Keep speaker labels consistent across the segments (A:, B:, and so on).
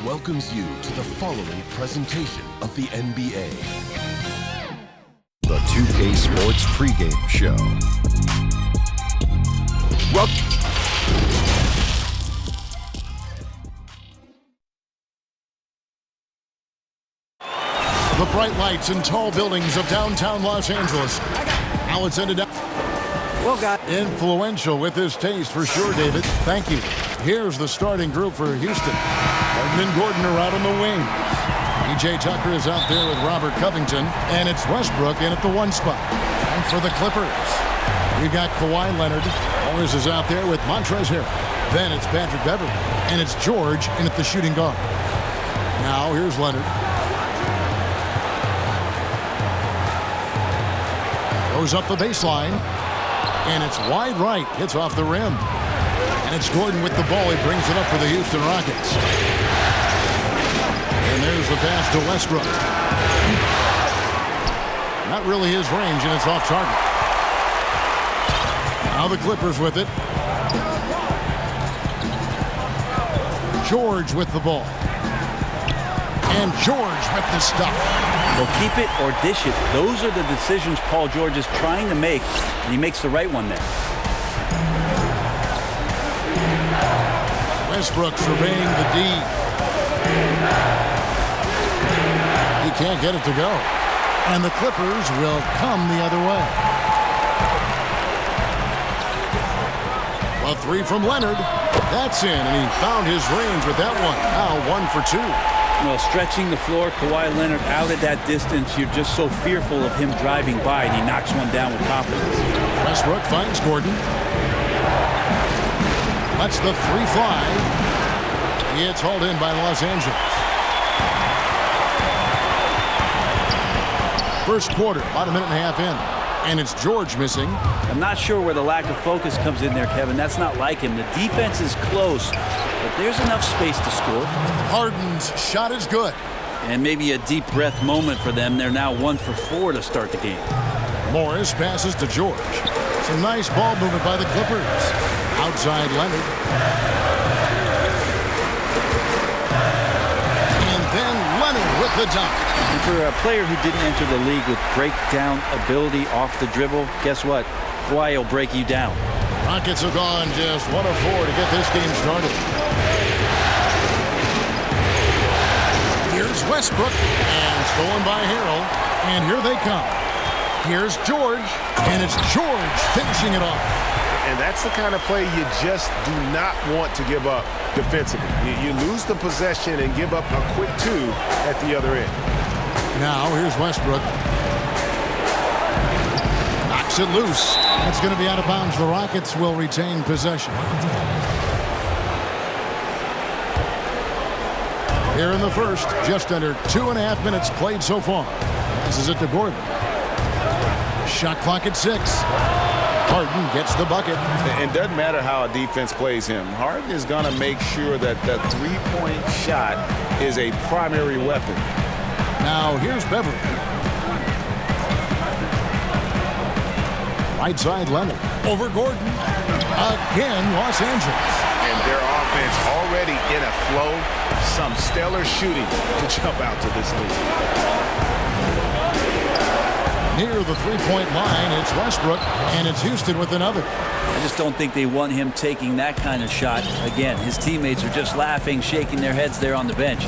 A: welcomes you to the following presentation of the NBA.
B: The 2K Sports pregame show.
C: The bright lights and tall buildings of downtown Los Angeles. Now it's ended up.
D: Well, God.
C: Influential with his taste for sure, David. Thank you. Here's the starting group for Houston. Harden and Gordon are out on the wings. PJ Tucker is out there with Robert Covington, and it's Westbrook in at the 1 spot. And for the Clippers, we got Kawhi Leonard. Morris is out there with Montrezl Harrell. Then it's Patrick Beverley, and it's George in at the shooting guard. Now here's Leonard. Goes up the baseline, and it's wide right. Hits off the rim. And it's Gordon with the ball. He brings it up for the Houston Rockets. And there's the pass to Westbrook. Not really his range, and it's off target. Now the Clippers with it. George with the ball. And George with the stuff.
D: Well, keep it or dish it. Those are the decisions Paul George is trying to make, and he makes the right one there.
C: Westbrook surveying the D. He can't get it to go. And the Clippers will come the other way. A 3 from Leonard. That's in, and he found his range with that one. Now 1 for 2.
D: Well, stretching the floor, Kawhi Leonard out at that distance, you're just so fearful of him driving by, and he knocks one down with confidence.
C: Westbrook finds Gordon. Lets the 3 fly. It's hauled in by Los Angeles. First quarter, about a minute and a half in. And it's George missing.
D: I'm not sure where the lack of focus comes in there, Kevin. That's not like him. The defense is close, but there's enough space to score.
C: Harden's shot is good.
D: And maybe a deep breath moment for them. They're now 1 for 4 to start the game.
C: Morris passes to George. Some nice ball movement by the Clippers. Outside Leonard. And then Leonard with the dunk.
D: And for a player who didn't enter the league with breakdown ability off the dribble, guess what? Kawhi will break you down.
C: Rockets have gone just 1 of 4 to get this game started. Here's Westbrook, and stolen by Harrell. And here they come. Here's George, and it's George finishing it off.
E: And that's the kind of play you just do not want to give up defensively. You lose the possession and give up a quick 2 at the other end.
C: Now here's Westbrook. Knocks it loose. It's going to be out of bounds. The Rockets will retain possession. Here in the first, just under 2.5 minutes played so far. This is it to Gordon. Shot clock at 6. Harden gets the bucket.
F: It doesn't matter how a defense plays him. Harden is going to make sure that the three-point shot is a primary weapon.
C: Now here's Beverley. Right side Leonard. Over Gordon. Again, Los Angeles.
E: And their offense already in a flow. Some stellar shooting to jump out to this lead.
C: Near the three-point line, it's Westbrook, and it's Houston with another.
D: I just don't think they want him taking that kind of shot. Again, his teammates are just laughing, shaking their heads there on the bench.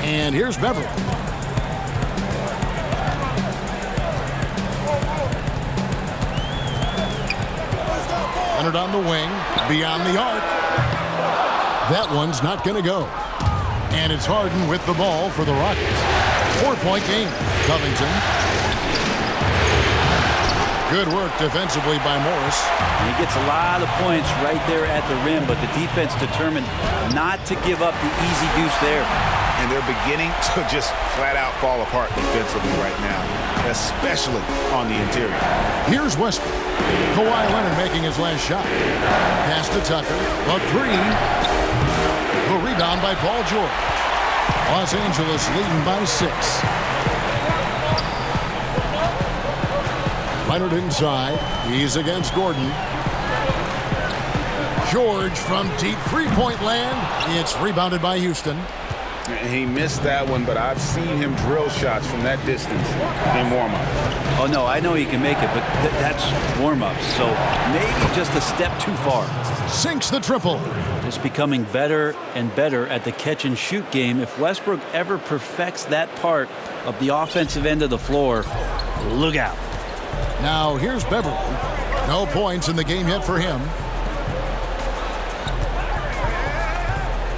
C: And here's Beverley. Leonard on the wing, beyond the arc. That one's not going to go. And it's Harden with the ball for the Rockets. 4-point game. Covington. Good work defensively by Morris.
D: And he gets a lot of points right there at the rim, but the defense determined not to give up the easy deuce there.
E: And they're beginning to just flat out fall apart defensively right now, especially on the interior.
C: Here's Westbrook. Kawhi Leonard making his last shot. Pass to Tucker. A 3. The rebound by Paul George. Los Angeles leading by 6. Leonard inside. He's against Gordon. George from deep three-point land. It's rebounded by Houston.
F: He missed that one, but I've seen him drill shots from that distance in warm-up.
D: Oh, no, I know he can make it, but that's warm-up. So maybe just a step too far.
C: Sinks the triple.
D: Just becoming better and better at the catch-and-shoot game. If Westbrook ever perfects that part of the offensive end of the floor, look out.
C: Now here's Beverly. No points in the game yet for him.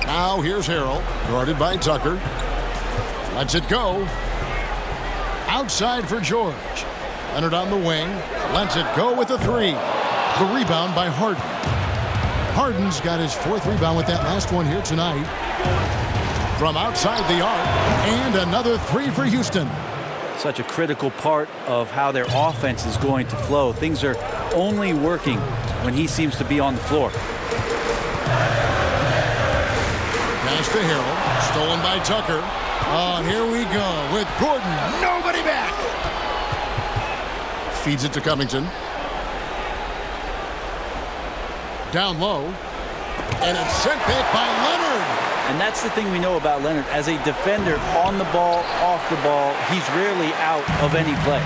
C: Now here's Harrell, guarded by Tucker. Lets it go. Outside for George. Leonard on the wing. Lets it go with a three. The rebound by Harden. Harden's got his fourth rebound with that last one here tonight. From outside the arc. And another three for Houston.
D: Such a critical part of how their offense is going to flow. Things are only working when he seems to be on the floor.
C: Pass to Harrell. Stolen by Tucker. Oh, here we go with Gordon. Nobody back. Feeds it to Covington. Down low. And it's sent back by Leonard.
D: And that's the thing we know about Leonard. As a defender, on the ball, off the ball, he's rarely out of any play.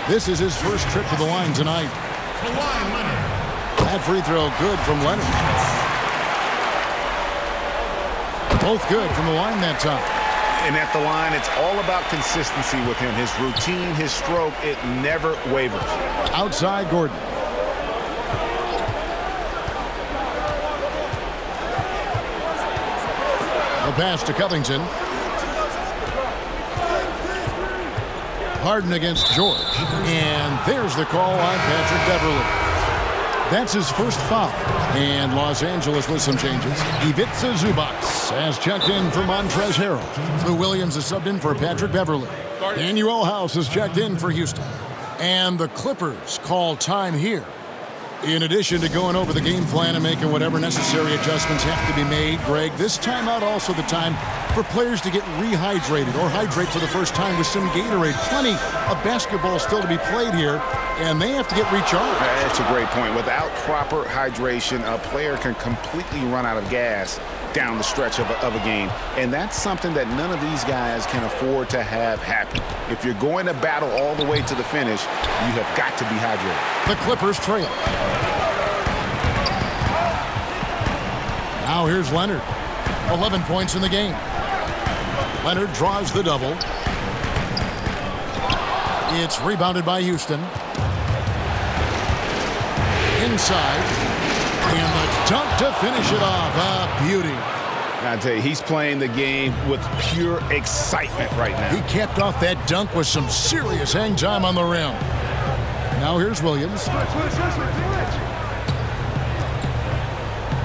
C: This is his first trip to the line tonight. That free throw good from Leonard. Both good from the line that time.
E: And at the line, it's all about consistency with him. His routine, his stroke, it never wavers.
C: Outside Gordon. The pass to Covington. Harden against George. And there's the call on Patrick Beverly. That's his first foul. And Los Angeles with some changes. Ivica Zubac has checked in for Montrezl Harrell. Lou Williams is subbed in for Patrick Beverly. Daniel House has checked in for Houston. And the Clippers call time here. In addition to going over the game plan and making whatever necessary adjustments have to be made, Greg, this timeout also the time for players to get rehydrated or hydrate for the first time with some Gatorade. Plenty of basketball still to be played here, and they have to get recharged.
F: That's a great point. Without proper hydration, a player can completely run out of gas down the stretch of a game. And that's something that none of these guys can afford to have happen. If you're going to battle all the way to the finish, you have got to be hydrated.
C: The Clippers trail. Now here's Leonard. 11 points in the game. Leonard draws the double. It's rebounded by Houston. Inside. And the dunk to finish it off. A beauty.
E: I tell you, he's playing the game with pure excitement right now.
C: He capped off that dunk with some serious hang time on the rim. Now here's Williams.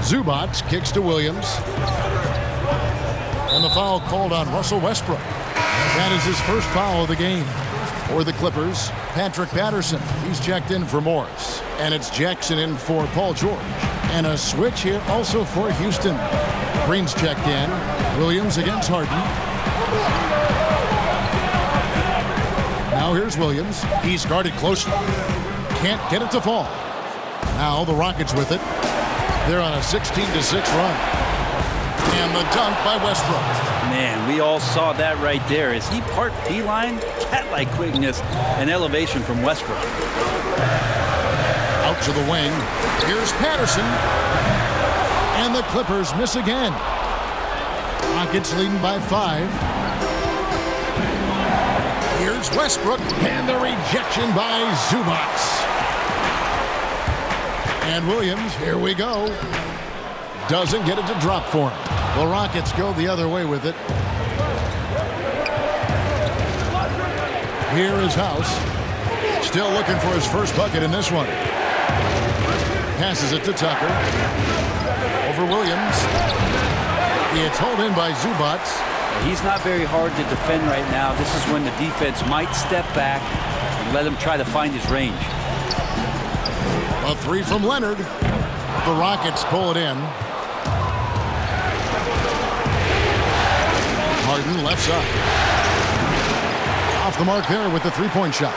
C: Zubac kicks to Williams. And the foul called on Russell Westbrook. That is his first foul of the game. For the Clippers, Patrick Patterson. He's checked in for Morris. And it's Jackson in for Paul George. And a switch here also for Houston. Green's checked in. Williams against Harden. Now here's Williams. He's guarded closely. Can't get it to fall. Now the Rockets with it. They're on a 16-6 run. And the dunk by Westbrook.
D: Man, we all saw that right there. Is he part feline? Cat-like quickness and elevation from Westbrook.
C: Out to the wing. Here's Patterson. And the Clippers miss again. Rockets leading by 5. Here's Westbrook. And the rejection by Zubac. And Williams, here we go. Doesn't get it to drop for him. The Rockets go the other way with it. Here is House. Still looking for his first bucket in this one. Passes it to Tucker. Over Williams. It's hauled in by Zubac.
D: He's not very hard to defend right now. This is when the defense might step back and let him try to find his range.
C: A three from Leonard. The Rockets pull it in. Harden left side. Off the mark there with the three-point shot.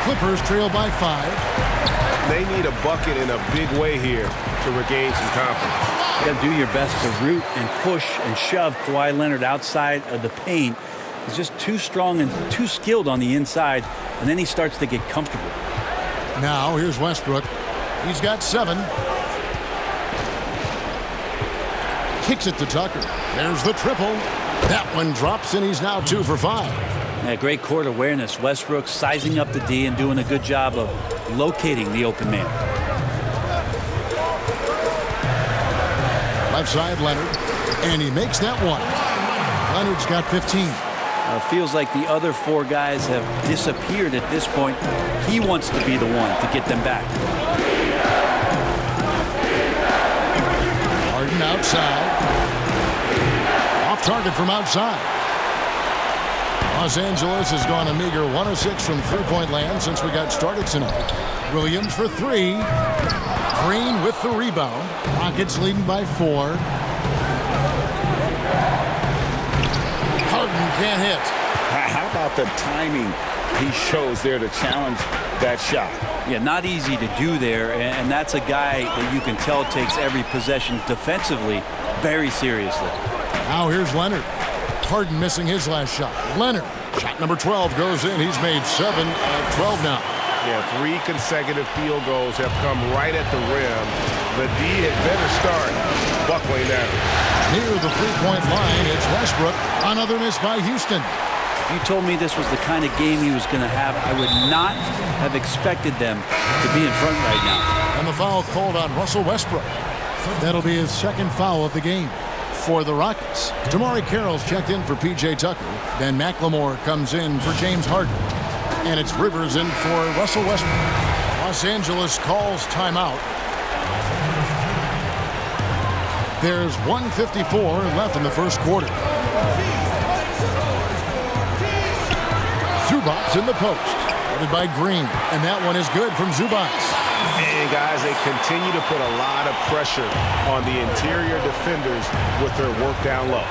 C: Clippers trail by 5.
E: They need a bucket in a big way here to regain some confidence.
D: You got to do your best to root and push and shove Kawhi Leonard outside of the paint. He's just too strong and too skilled on the inside, and then he starts to get comfortable.
C: Now here's Westbrook. He's got 7. Kicks it to Tucker. There's the triple. That one drops, and he's now 2 for 5.
D: Yeah, great court awareness. Westbrook sizing up the D and doing a good job of locating the open man.
C: Left side, Leonard. And he makes that one. Leonard's got 15.
D: Feels like the other 4 guys have disappeared at this point. He wants to be the one to get them back.
C: Harden outside. Off target from outside. Los Angeles has gone a meager 1 of 6 from three-point land since we got started tonight. Williams for 3. Green with the rebound. Rockets leading by 4. Harden can't hit.
F: How about the timing he shows there to challenge that shot?
D: Yeah, not easy to do there, and that's a guy that you can tell takes every possession defensively very seriously.
C: Now here's Leonard. Harden missing his last shot. Leonard, shot number 12 goes in. He's made 7 of 12 now.
E: Yeah, 3 consecutive field goals have come right at the rim. The D had better start buckling down.
C: Near the three-point line, it's Westbrook. Another miss by Houston.
D: If you told me this was the kind of game he was going to have, I would not have expected them to be in front right now.
C: And the foul called on Russell Westbrook. That'll be his second foul of the game for the Rockets. Tamari Carroll's checked in for P.J. Tucker. Then McLemore comes in for James Harden. And it's Rivers in for Russell Westbrook. Los Angeles calls timeout. There's 1:54 left in the first quarter. Zubac in the post. Guarded by Green. And that one is good from Zubac.
E: And guys, they continue to put a lot of pressure on the interior defenders with their work down low.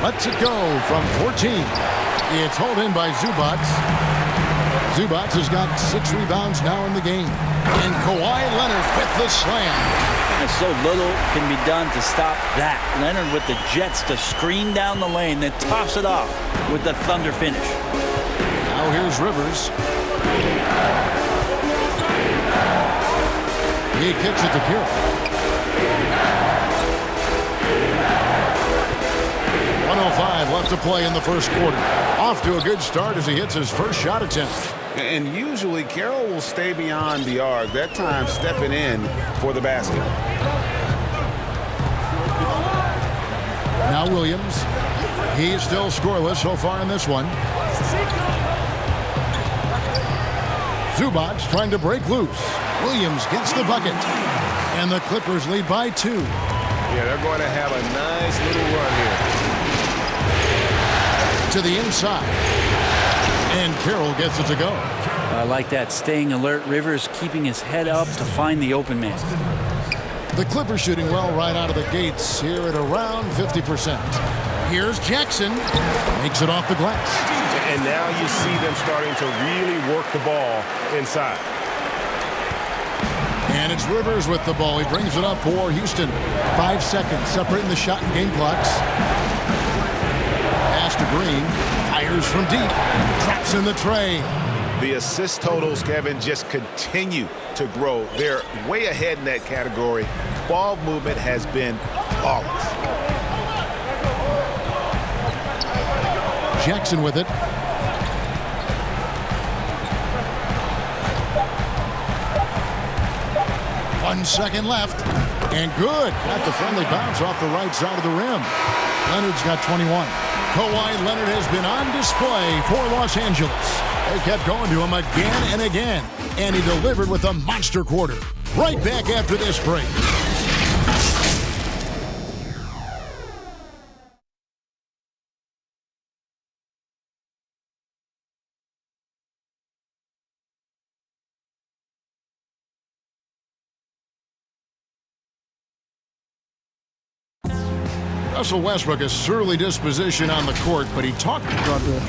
C: Lets it go from 14. It's hauled in by Zubac. Zubac has got 6 rebounds now in the game. And Kawhi Leonard with the slam.
D: And so little can be done to stop that. Leonard with the jets to screen down the lane, then toss it off with the thunder finish.
C: Now here's Rivers. He kicks it to Carroll. 1:05 left to play in the first quarter. Off to a good start as he hits his first shot attempt.
F: And usually Carroll will stay beyond the arc. That time stepping in for the basket.
C: Now Williams. He's still scoreless so far in this one. Zubac trying to break loose. Williams gets the bucket. And the Clippers lead by 2.
E: Yeah, they're going to have a nice little run here.
C: To the inside. And Carroll gets it to go.
D: I like that, staying alert. Rivers keeping his head up to find the open man.
C: The Clippers shooting well right out of the gates here at around 50%. Here's Jackson. Makes it off the glass.
E: And now you see them starting to really work the ball inside.
C: And it's Rivers with the ball. He brings it up for Houston. 5 seconds separating the shot and game clocks. Pass to Green. Fires from deep. Traps in the tray.
E: The assist totals, Kevin, just continue to grow. They're way ahead in that category. Ball movement has been flawless.
C: Jackson with it. One second left. And good. Got the friendly bounce off the right side of the rim. Leonard's got 21. Kawhi Leonard has been on display for Los Angeles. They kept going to him again and again. And he delivered with a monster quarter. Right back after this break. Russell Westbrook, a surly disposition on the court, but he talked about the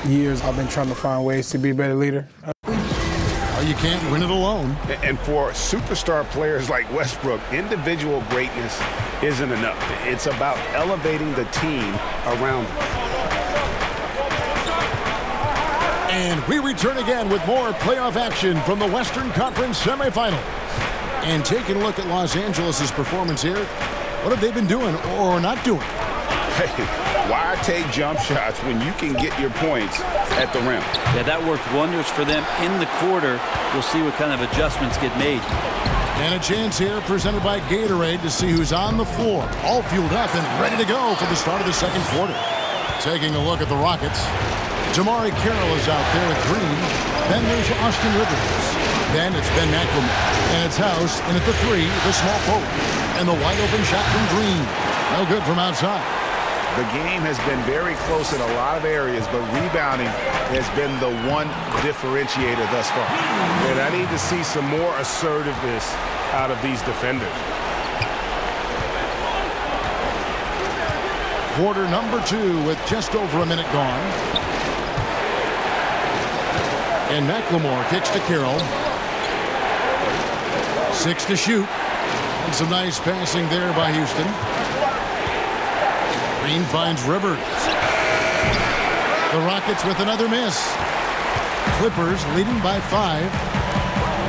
G: years, I've been trying to find ways to be a better leader.
C: Well, you can't win it alone.
E: And for superstar players like Westbrook, individual greatness isn't enough. It's about elevating the team around him.
C: And we return again with more playoff action from the Western Conference semifinals. And taking a look at Los Angeles' performance here, what have they been doing or not doing?
F: Hey, why take jump shots when you can get your points at the rim?
D: Yeah, that worked wonders for them in the quarter. We'll see what kind of adjustments get made.
C: And a chance here presented by Gatorade to see who's on the floor. All fueled up and ready to go for the start of the second quarter. Taking a look at the Rockets. Jamari Carroll is out there at green. Then there's Austin Rivers. Then it's Ben McLemore. And it's House. And at the three, the small forward. And the wide open shot from Green. No good from outside.
F: The game has been very close in a lot of areas, but rebounding has been the one differentiator thus far.
E: And I need to see some more assertiveness out of these defenders.
C: Quarter number 2 with just over a minute gone. And McLemore kicks to Carroll. 6 to shoot. And some nice passing there by Houston. Green finds Rivers. The Rockets with another miss. Clippers leading by 5.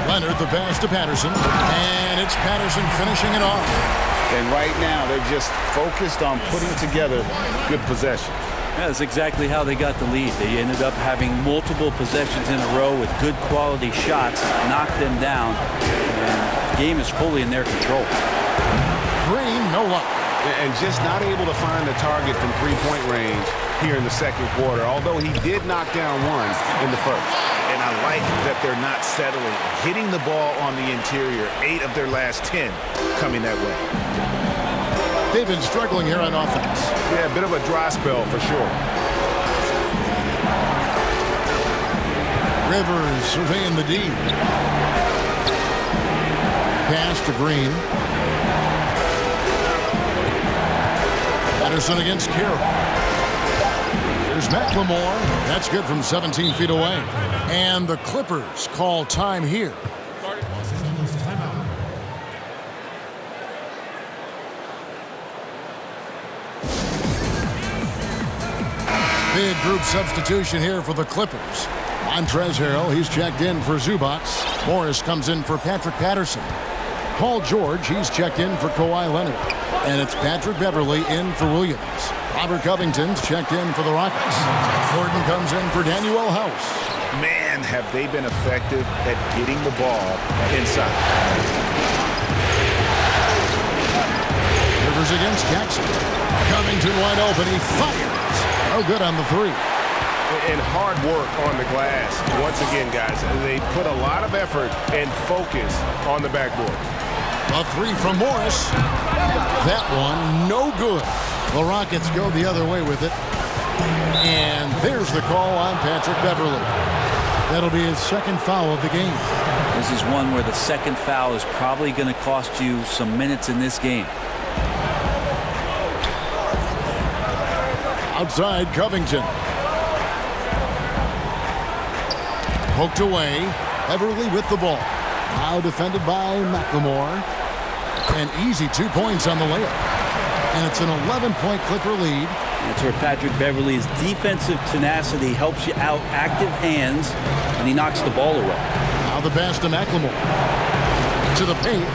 C: Leonard the pass to Patterson. And it's Patterson finishing it off.
F: And right now, they're just focused on putting together good possessions.
D: Yeah, that's exactly how they got the lead. They ended up having multiple possessions in a row with good quality shots, knocked them down, and the game is fully in their control.
C: Green, no luck.
E: And just not able to find the target from three-point range here in the second quarter, although he did knock down one in the first.
F: And I like that they're not settling, hitting the ball on the interior. 8 of their last 10 coming that way.
C: They've been struggling here on offense.
E: Yeah, a bit of a dry spell for sure.
C: Rivers surveying the D. Pass to Green. Patterson against Carroll. Here's McLemore. That's good from 17 feet away. And the Clippers call time here. Big group substitution here for the Clippers. Montrezl Harrell, he's checked in for Zubac. Morris comes in for Patrick Patterson. Paul George, he's checked in for Kawhi Leonard. And it's Patrick Beverly in for Williams. Robert Covington's checked in for the Rockets. Gordon comes in for Daniel House.
F: Man, have they been effective at getting the ball inside.
C: Rivers against Jackson. Covington wide open. He fires. No good on the three.
E: And hard work on the glass. Once again, guys, they put a lot of effort and focus on the backboard.
C: A three from Morris. That one, no good. The Rockets go the other way with it. And there's the call on Patrick Beverly. That'll be his second foul of the game.
D: This is one where the second foul is probably going to cost you some minutes in this game.
C: Outside, Covington. Poked away. Beverly with the ball. Now defended by McLemore. An easy 2 points on the layup. And it's an 11-point Clipper lead.
D: That's where Patrick Beverly's defensive tenacity helps you out. Active hands, and he knocks the ball away.
C: Now the pass to McLemore. To the paint.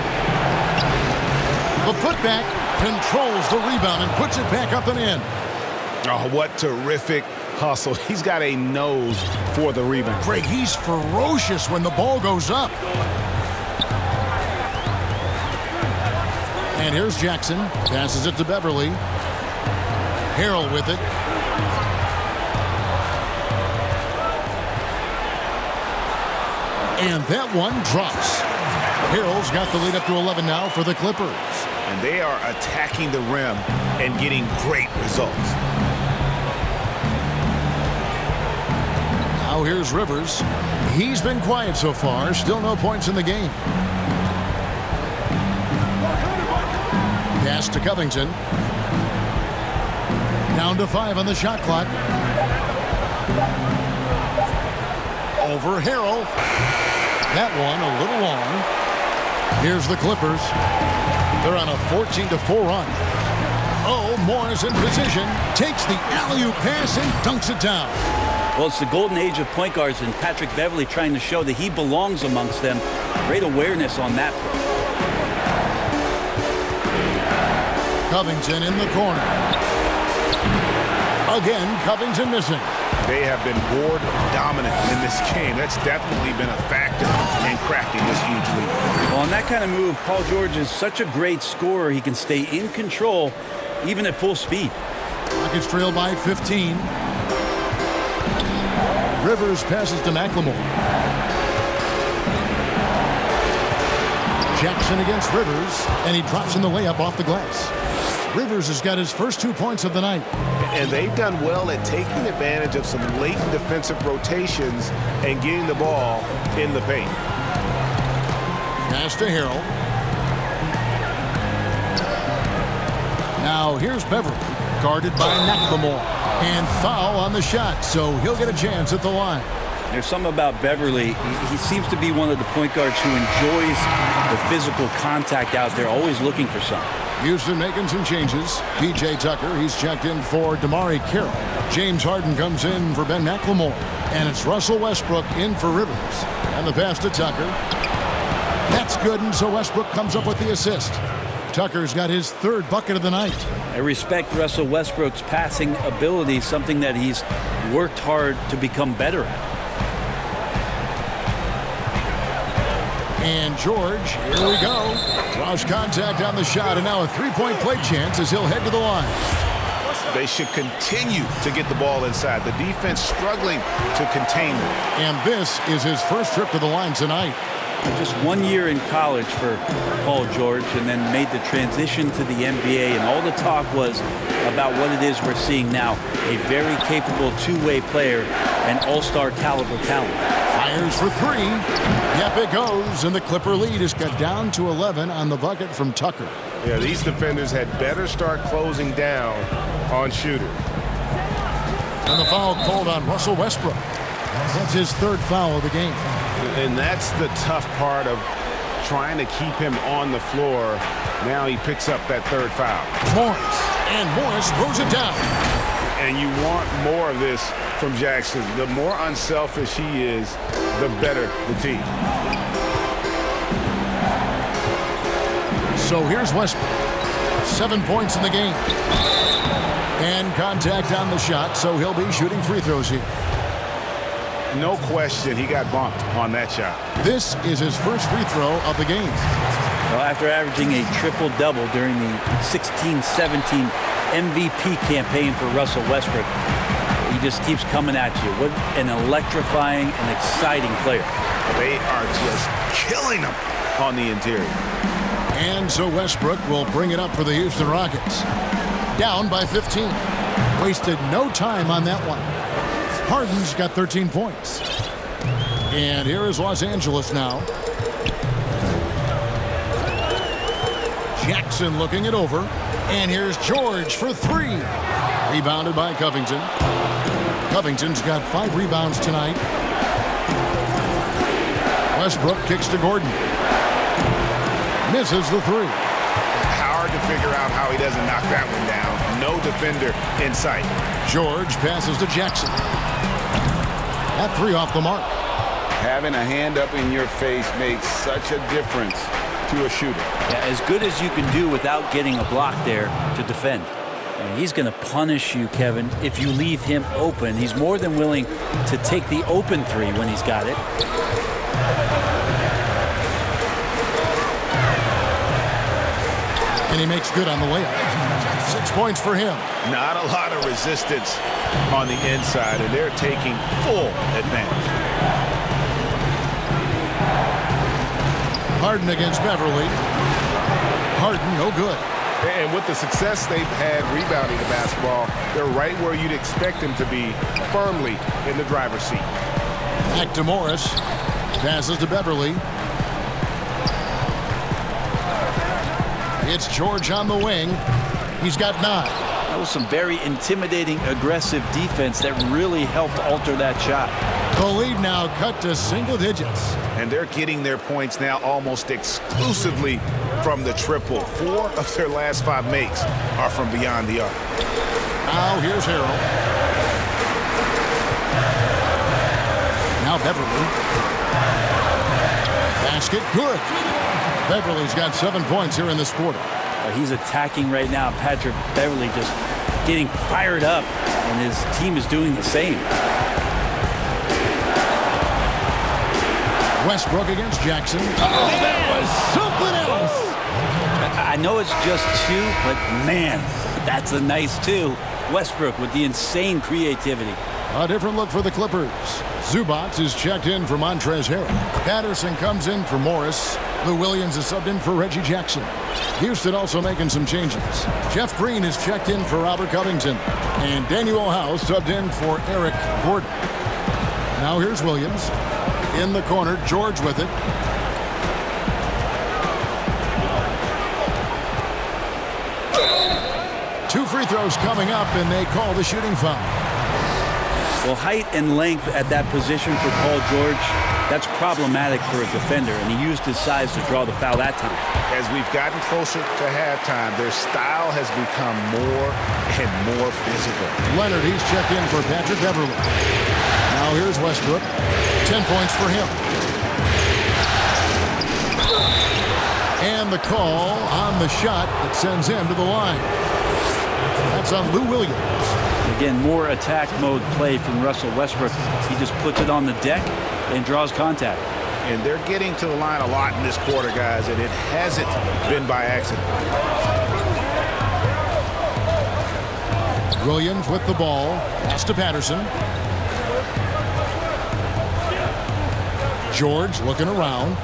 C: The putback controls the rebound and puts it back up and in.
E: Oh, what terrific hustle. He's got a nose for the rebound.
C: Greg, he's ferocious when the ball goes up. And here's Jackson. Passes it to Beverly. Harrell with it. And that one drops. Harrell's got the lead up to 11 now for the Clippers.
F: And they are attacking the rim and getting great results.
C: Now here's Rivers. He's been quiet so far. Still no points in the game. Pass to Covington. Down to 5 on the shot clock. Over Harrell. That one a little long. Here's the Clippers. They're on a 14-4 run. Oh, Morris in position. Takes the alley-oop pass and dunks it down.
D: Well, it's the golden age of point guards, and Patrick Beverley trying to show that he belongs amongst them. Great awareness on that play.
C: Covington in the corner. Again, Covington missing.
E: They have been board dominant in this game. That's definitely been a factor in cracking this huge lead.
D: Well, on that kind of move, Paul George is such a great scorer. He can stay in control even at full speed.
C: Rockets trail by 15. Rivers passes to McLemore. Jackson against Rivers, and he drops in the layup off the glass. Rivers has got his first 2 points of the night.
E: And they've done well at taking advantage of some latent defensive rotations and getting the ball in the paint.
C: Pass to Harrell. Now here's Beverly, guarded by McLemore. And foul on the shot, so he'll get a chance at the line.
D: There's something about Beverly. He seems to be one of the point guards who enjoys the physical contact out there, always looking for something.
C: Houston making some changes. P.J. Tucker, he's checked in for Damari Carroll. James Harden comes in for Ben McLemore. And it's Russell Westbrook in for Rivers. And the pass to Tucker. That's good, and so Westbrook comes up with the assist. Tucker's got his third bucket of the night.
D: I respect Russell Westbrook's passing ability, something that he's worked hard to become better at.
C: And George, here we go. Draws contact on the shot, and now a three-point play chance as he'll head to the line.
E: They should continue to get the ball inside. The defense struggling to contain them.
C: And this is his first trip to the line tonight.
D: Just 1 year in college for Paul George, and then made the transition to the NBA, and all the talk was about what it is we're seeing now. A very capable two-way player and all-star caliber talent.
C: Fires for three. Yep, it goes, and the Clipper lead is cut down to 11 on the bucket from Tucker.
E: Yeah, these defenders had better start closing down on shooters.
C: And the foul called on Russell Westbrook. That's his third foul of the game.
E: And that's the tough part of trying to keep him on the floor. Now he picks up that third foul.
C: Morris, and Morris throws it down.
E: And you want more of this from Jackson. The more unselfish he is, the better the team.
C: So here's Westbrook. 7 points in the game. And contact on the shot, so he'll be shooting free throws here.
E: No question he got bumped on that shot.
C: This is his first free throw of the game.
D: Well, after averaging a triple-double during the 16-17 MVP campaign for Russell Westbrook, he just keeps coming at you. What an electrifying and exciting player.
E: They are just killing him on the interior.
C: And so Westbrook will bring it up for the Houston Rockets. Down by 15. Wasted no time on that one. Harden's got 13 points. And here is Los Angeles now. Jackson looking it over. And here's George for three. Rebounded by Covington. Covington's got 5 rebounds tonight. Westbrook kicks to Gordon. Misses the three.
E: Hard to figure out how he doesn't knock that one down. No defender in sight.
C: George passes to Jackson. That three off the mark.
H: Having a hand up in your face makes such a difference to a shooter.
D: Yeah, as good as you can do without getting a block there to defend. And he's going to punish you, Kevin, if you leave him open. He's more than willing to take the open three when he's got it.
C: And he makes good on the layup. 6 points for him.
E: Not a lot of resistance on the inside, and they're taking full advantage.
C: Harden against Beverly. Harden, no good.
E: And with the success they've had rebounding the basketball, they're right where you'd expect them to be, firmly in the driver's seat.
C: Back to Morris. Passes to Beverly. It's George on the wing. He's got 9.
D: That was some very intimidating, aggressive defense that really helped alter that shot.
C: The lead now cut to single digits.
F: And they're getting their points now almost exclusively from the triple. 4 of their last 5 makes are from beyond the arc.
C: Now here's Harrell. Now Beverly. Basket good. Beverly's got 7 points here in this quarter.
D: He's attacking right now. Patrick Beverly just getting fired up, and his team is doing the same.
C: Westbrook against Jackson. Oh, that was something else.
D: I know it's just 2, but man, that's a nice 2. Westbrook with the insane creativity.
C: A different look for the Clippers. Zubac is checked in for Montrezl Harrell. Patterson comes in for Morris. Lou Williams is subbed in for Reggie Jackson. Houston also making some changes. Jeff Green is checked in for Robert Covington. And Daniel House subbed in for Eric Gordon. Now here's Williams. In the corner, George with it. Two free throws coming up, and they call the shooting foul.
D: Well, height and length at that position for Paul George, that's problematic for a defender, and he used his size to draw the foul that time.
F: As we've gotten closer to halftime, their style has become more and more physical.
C: Leonard, he's checked in for Patrick Beverly. Now here's Westbrook. 10 points for him. And the call on the shot that sends him to the line. That's on Lou Williams.
D: Again, more attack mode play from Russell Westbrook. He just puts it on the deck and draws contact.
F: And they're getting to the line a lot in this quarter, guys, and it hasn't been by accident.
C: Williams with the ball. Pass to Patterson. George looking around.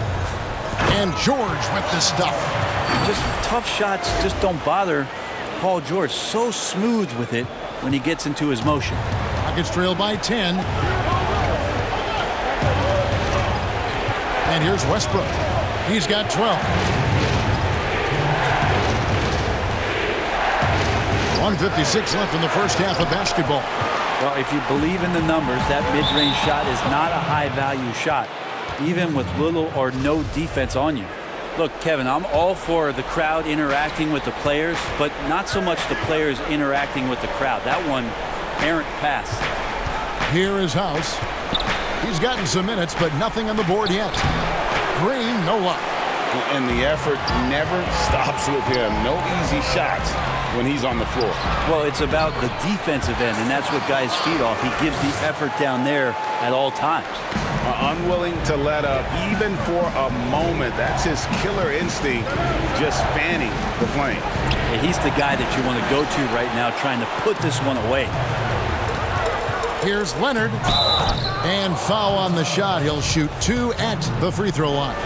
C: And George with the stuff.
D: Just tough shots just don't bother Paul George. So smooth with it when he gets into his motion.
C: Rockets trail by 10. And here's Westbrook. He's got 12. 1:56 left in the first half of basketball.
D: Well, if you believe in the numbers, that mid-range shot is not a high-value shot, even with little or no defense on you. Look, Kevin, I'm all for the crowd interacting with the players, but not so much the players interacting with the crowd. That one, errant pass.
C: Here is House. He's gotten some minutes, but nothing on the board yet. Green, no luck.
H: And the effort never stops with him. No easy shots when he's on the floor.
D: Well, it's about the defensive end, and that's what guys feed off. He gives the effort down there at all times.
H: Unwilling to let up even for a moment. That's his killer instinct, just fanning the flame.
D: Yeah, he's the guy that you want to go to right now, trying to put this one away.
C: Here's Leonard. And foul on the shot. He'll shoot 2 at the free throw line.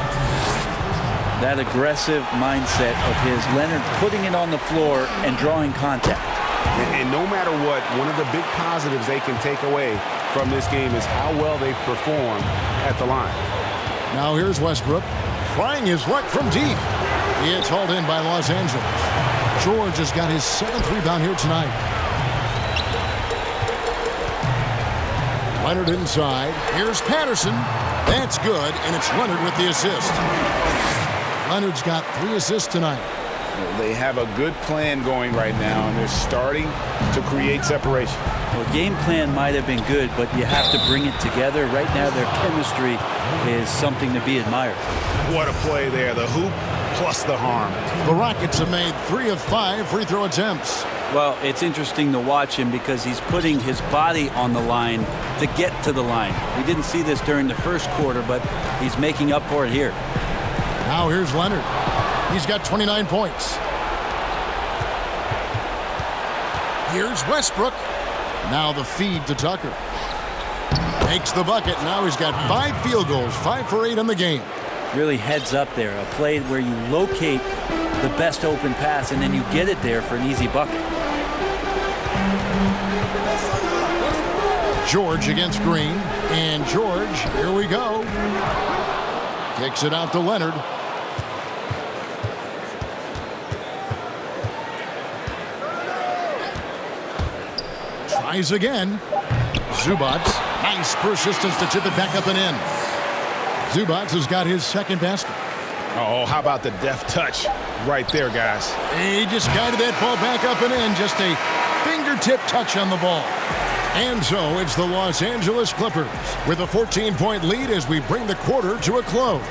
D: That aggressive mindset of his, Leonard putting it on the floor and drawing contact.
E: And no matter what, one of the big positives they can take away from this game is how well they perform at the line.
C: Now here's Westbrook. Trying his luck from deep. It's hauled in by Los Angeles. George has got his 7th rebound here tonight. Leonard inside. Here's Patterson. That's good, and it's Leonard with the assist. Leonard's got 3 assists tonight.
H: They have a good plan going right now, and they're starting to create separation.
D: Well, game plan might have been good, but you have to bring it together. Right now, their chemistry is something to be admired.
F: What a play there. The hoop plus the harm.
C: The Rockets have made 3 of 5 free throw attempts.
D: Well, it's interesting to watch him because he's putting his body on the line to get to the line. We didn't see this during the first quarter, but he's making up for it here.
C: Now here's Leonard. He's got 29 points. Here's Westbrook. Now the feed to Tucker. Makes the bucket. Now he's got 5 field goals, 5 for 8 in the game.
D: Really heads up there. A play where you locate the best open pass and then you get it there for an easy bucket.
C: George against Green. And George, here we go. Kicks it out to Leonard. Tries again. Zubac. Nice persistence to chip it back up and in. Zubac has got his second basket.
E: Oh, how about the deft touch right there, guys?
C: He just guided that ball back up and in. Just a fingertip touch on the ball. And so it's the Los Angeles Clippers with a 14-point lead as we bring the quarter to a close.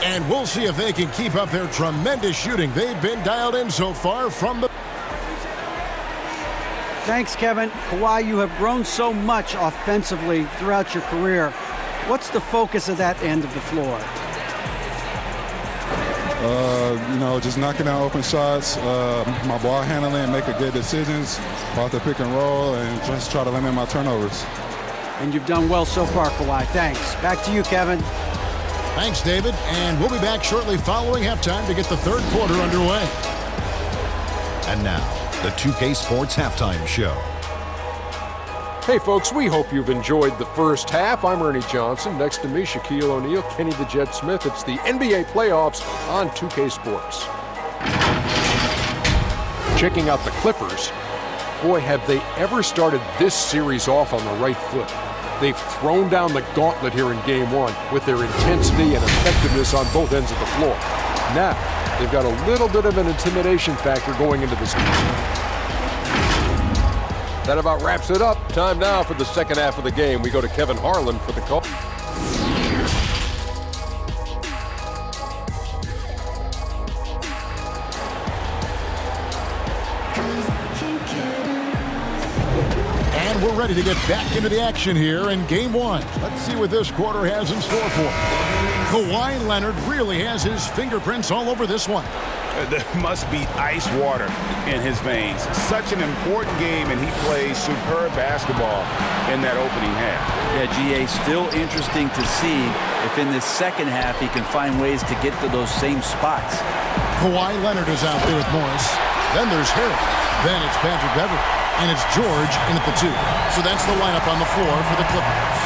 C: And we'll see if they can keep up their tremendous shooting they've been dialed in so far from the...
I: Thanks, Kevin. Kawhi, you have grown so much offensively throughout your career. What's the focus of that end of the floor?
J: Just knocking down open shots, my ball handling, making good decisions off the pick and roll, and just try to limit my turnovers.
I: And you've done well so far, Kawhi. Thanks. Back to you, Kevin.
C: Thanks, David. And we'll be back shortly following halftime to get the third quarter underway.
B: And now, the 2K Sports Halftime Show.
K: Hey folks, we hope you've enjoyed the first half. I'm Ernie Johnson. Next to me, Shaquille O'Neal, Kenny the Jet Smith. It's the NBA playoffs on 2K Sports. Checking out the Clippers. Boy, have they ever started this series off on the right foot. They've thrown down the gauntlet here in Game 1 with their intensity and effectiveness on both ends of the floor. Now, they've got a little bit of an intimidation factor going into this game. That about wraps it up. Time now for the second half of the game. We go to Kevin Harlan for the call.
C: And we're ready to get back into the action here in Game 1. Let's see what this quarter has in store for him. Kawhi Leonard really has his fingerprints all over this one.
E: There must be ice water in his veins. Such an important game, and he plays superb basketball in that opening half.
D: Yeah, GA, still interesting to see if in this second half he can find ways to get to those same spots.
C: Kawhi Leonard is out there with Morris. Then there's Harrell. Then it's Patrick Beverley. And it's George in at the 2. So that's the lineup on the floor for the Clippers.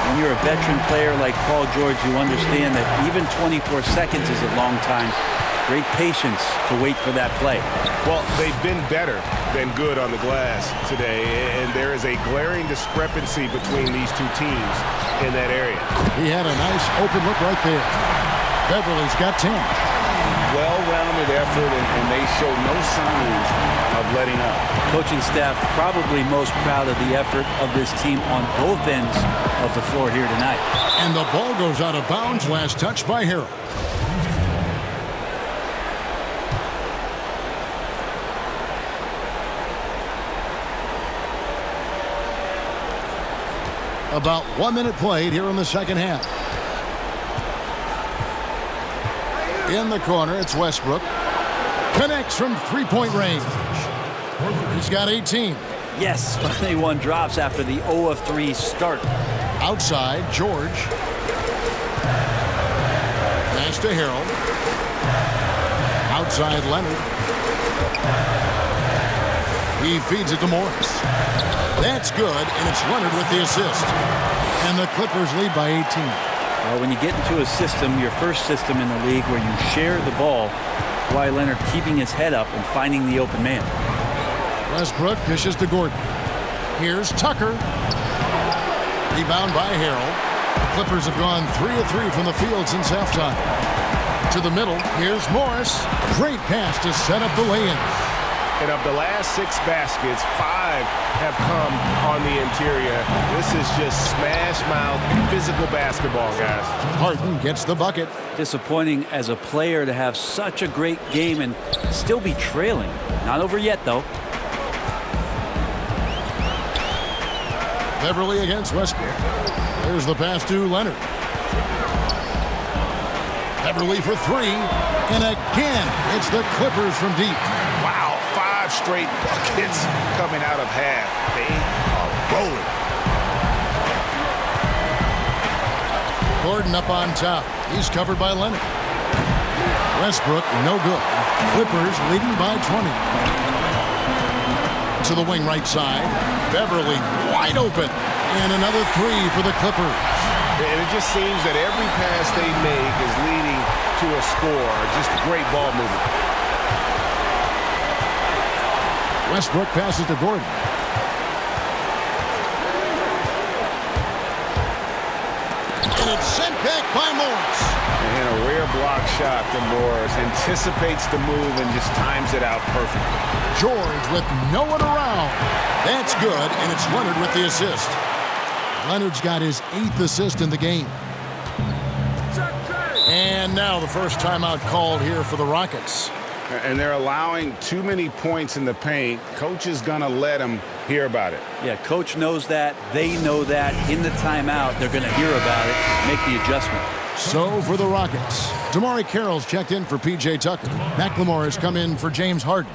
D: When you're a veteran player like Paul George, you understand that even 24 seconds is a long time. Great patience to wait for that play.
E: Well, they've been better than good on the glass today, and there is a glaring discrepancy between these two teams in that area.
C: He had a nice open look right there. Beverly's got 10.
E: Well-rounded effort, and they show no signs of letting up.
D: Coaching staff probably most proud of the effort of this team on both ends of the floor here tonight.
C: And the ball goes out of bounds. Last touch by Harrell. About 1 minute played here in the second half. In the corner, it's Westbrook. Connects from three-point range. He's got 18.
D: Yes, finally one drops after the 0 of 3 start.
C: Outside, George. Pass to Harrell. Outside, Leonard. He feeds it to Morris. That's good, and it's Leonard with the assist. And the Clippers lead by 18.
D: Well, when you get into a system, your first system in the league where you share the ball, Kawhi Leonard keeping his head up and finding the open man.
C: Westbrook dishes to Gordon. Here's Tucker. Rebound by Harrell. The Clippers have gone 3 of 3 from the field since halftime. To the middle, here's Morris. Great pass to set up the lay-in.
E: And of the last 6 baskets, 5 have come on the interior. This is just smash-mouth physical basketball, guys.
C: Harden gets the bucket.
D: Disappointing as a player to have such a great game and still be trailing. Not over yet, though.
C: Beverly against Westbrook. There's the pass to Leonard. Beverly for 3. And again, it's the Clippers from deep.
E: Wow, 5 straight buckets coming out of half. They are rolling.
C: Gordon up on top. He's covered by Leonard. Westbrook, no good. Clippers leading by 20. To the wing right side. Beverly wide open. And another 3 for the Clippers.
E: And it just seems that every pass they make is leading to a score. Just great ball movement.
C: Westbrook passes to Gordon. pick by Morris.
H: And a rare block shot from Morris. Anticipates the move and just times it out perfectly.
C: George with no one around. That's good, and it's Leonard with the assist. Leonard's got his 8th assist in the game. And now the first timeout called here for the Rockets.
H: And they're allowing too many points in the paint. Coach is going to let them hear about it.
D: Yeah, coach knows that. They know that. In the timeout, they're going to hear about it, make the adjustment.
C: So for the Rockets, Damari Carroll's checked in for P.J. Tucker. McLemore has come in for James Harden.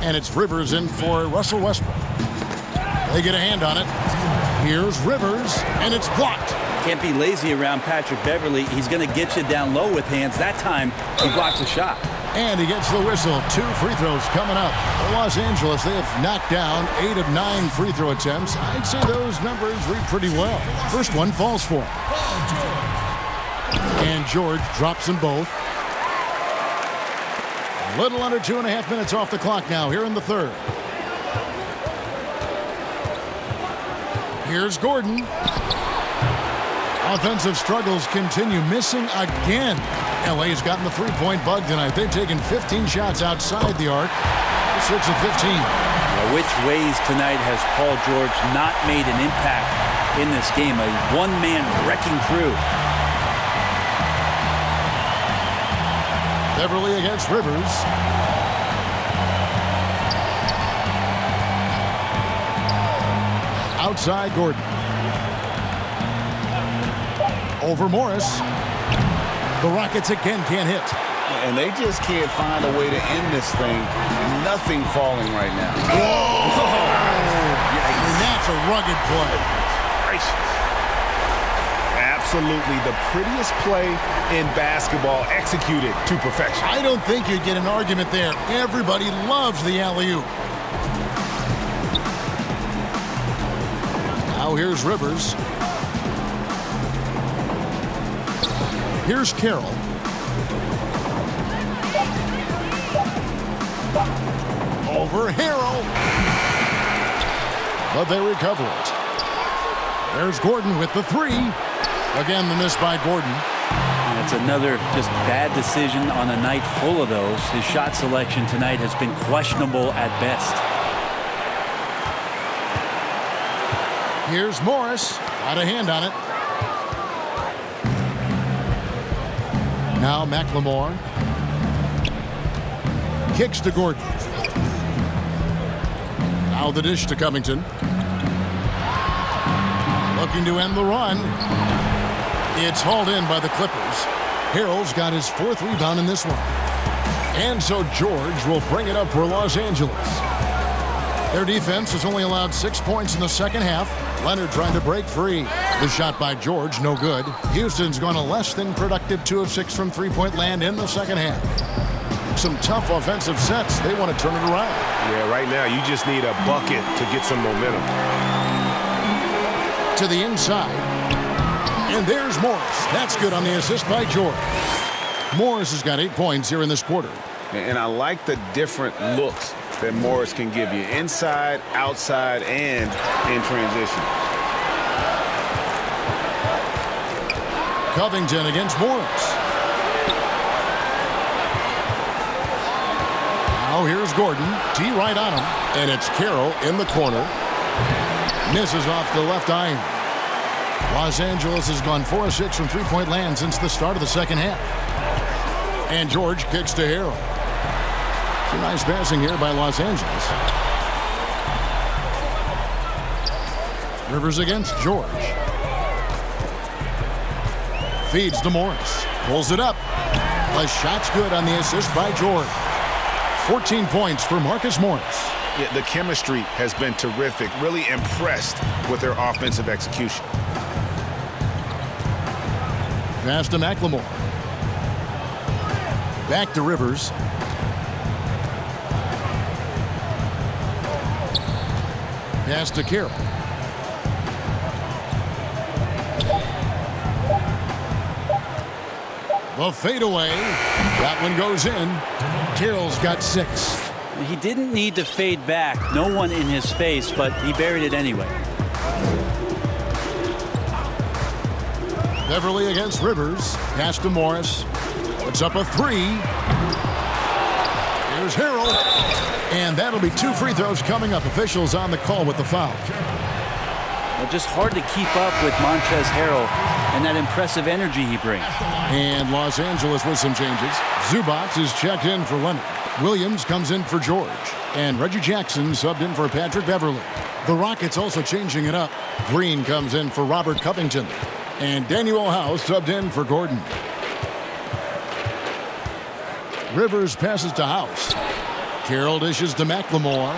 C: And it's Rivers in for Russell Westbrook. They get a hand on it. Here's Rivers, and it's blocked.
D: Can't be lazy around Patrick Beverly. He's going to get you down low with hands. That time, he blocks a shot.
C: And he gets the whistle. 2 free throws coming up. For Los Angeles, they have knocked down 8 of 9 free throw attempts. I'd say those numbers read pretty well. First one falls for him. And George drops them both. A little under 2.5 minutes off the clock now here in the third. Here's Gordon. Offensive struggles continue, missing again. LA's gotten the three-point bug tonight. They've taken 15 shots outside the arc. 6 of 15.
D: Now, which ways tonight has Paul George not made an impact in this game? A one-man wrecking crew.
C: Beverly against Rivers. Outside Gordon. Over Morris. The Rockets again can't hit.
H: And they just can't find a way to end this thing. Nothing falling right now.
C: Whoa! And that's a rugged play.
H: Gracious. Absolutely the prettiest play in basketball, executed to perfection.
C: I don't think you'd get an argument there. Everybody loves the alley-oop. Now here's Rivers. Here's Carroll. Over Harrell. But they recover it. There's Gordon with the 3. Again, the miss by Gordon.
D: That's another just bad decision on a night full of those. His shot selection tonight has been questionable at best.
C: Here's Morris. Got a hand on it. Now McLemore. Kicks to Gordon. Now the dish to Covington. Looking to end the run. It's hauled in by the Clippers. Harrell's got his 4th rebound in this one. And so George will bring it up for Los Angeles. Their defense has only allowed 6 points in the second half. Leonard trying to break free. The shot by George, no good. Houston's gone a less than productive 2 of 6 from three-point land in the second half. Some tough offensive sets. They want to turn it around.
E: Yeah, right now you just need a bucket to get some momentum.
C: To the inside. And there's Morris. That's good on the assist by George. Morris has got 8 points here in this quarter.
H: And I like the different looks that Morris can give you. Inside, outside, and in transition.
C: Covington against Morris. Now here's Gordon. T right on him. And it's Carroll in the corner. Misses off the left iron. Los Angeles has gone 4 of 6 from three-point land since the start of the second half. And George kicks to Harrell. Some nice passing here by Los Angeles. Rivers against George. Feeds to Morris. Pulls it up. The shot's good on the assist by George. 14 points for Marcus Morris.
E: Yeah, the chemistry has been terrific. Really impressed with their offensive execution.
C: Pass to McLemore. Back to Rivers. Pass to Carroll. The fadeaway. That one goes in. Carroll's got 6.
D: He didn't need to fade back. No one in his face, but he buried it anyway.
C: Beverly against Rivers. Pass to Morris. Puts up a three. Here's Harrell. And that'll be 2 free throws coming up. Officials on the call with the foul.
D: Well, just hard to keep up with Montrezl Harrell and that impressive energy he brings.
C: And Los Angeles with some changes. Zubac is checked in for Leonard. Williams comes in for George. And Reggie Jackson subbed in for Patrick Beverly. The Rockets also changing it up. Green comes in for Robert Covington. And Daniel House subbed in for Gordon. Rivers passes to House. Carroll dishes to McLemore.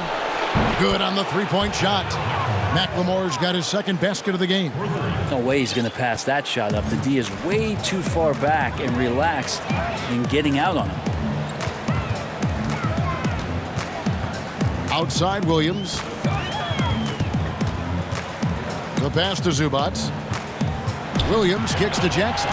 C: Good on the three-point shot. McLemore's got his second basket of the game.
D: No way he's going to pass that shot up. The D is way too far back and relaxed in getting out on him.
C: Outside Williams. The pass to Zubac. Williams kicks to Jackson.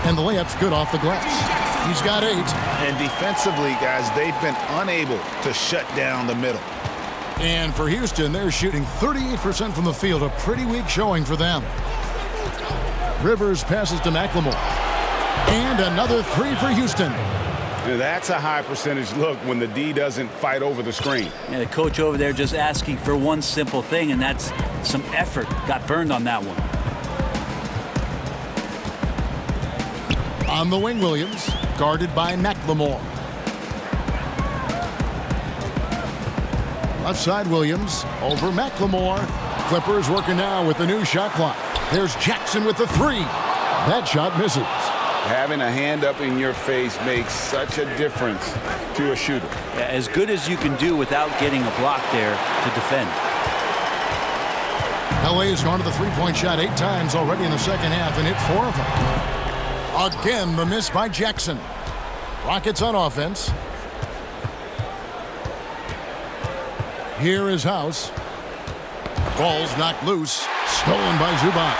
C: And the layup's good off the glass. He's got 8.
F: And defensively, guys, they've been unable to shut down the middle.
C: And for Houston, they're shooting 38% from the field. A pretty weak showing for them. Rivers passes to McLemore. And another 3 for Houston.
H: That's a high percentage look when the D doesn't fight over the screen.
D: Yeah, the coach over there just asking for one simple thing, and that's some effort. Got burned on that one.
C: On the wing, Williams, guarded by McLemore. Left side, Williams, over McLemore. Clippers working now with the new shot clock. There's Jackson with the 3. That shot misses.
H: Having a hand up in your face makes such a difference to a shooter.
D: Yeah, as good as you can do without getting a block there to defend.
C: LA has gone to the three-point shot 8 times already in the second half and hit 4 of them. Again, the miss by Jackson. Rockets on offense. Here is House. Ball's knocked loose. Stolen by Zubac.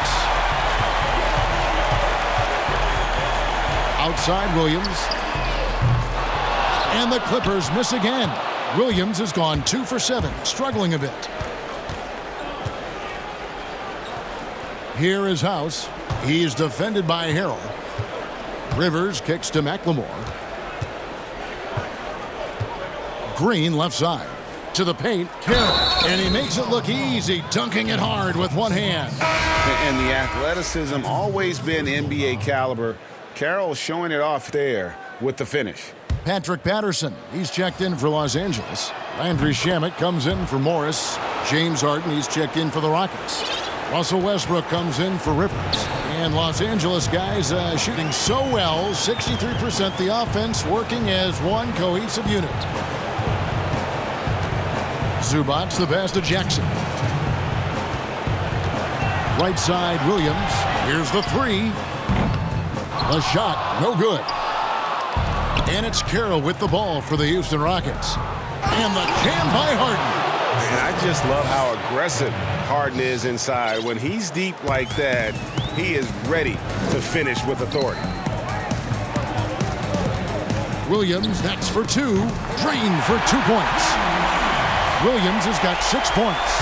C: Outside Williams. And the Clippers miss again. Williams has gone 2 for 7, struggling a bit. Here is House. He's defended by Harrell. Rivers kicks to McLemore. Green left side. To the paint, Carroll. And he makes it look easy, dunking it hard with one hand.
H: And the athleticism always been NBA caliber. Carroll showing it off there with the finish.
C: Patrick Patterson, he's checked in for Los Angeles. Landry Shamet comes in for Morris. James Harden, he's checked in for the Rockets. Russell Westbrook comes in for Rivers. And Los Angeles guys shooting so well, 63% the offense working as one cohesive unit. Zubac the pass to Jackson. Right side Williams. Here's the 3. The shot, no good. And it's Carroll with the ball for the Houston Rockets. And the jam by Harden.
H: And I just love how aggressive Harden is inside. When he's deep like that, he is ready to finish with authority.
C: Williams next for 2. Drain for 2 points. Williams has got 6 points.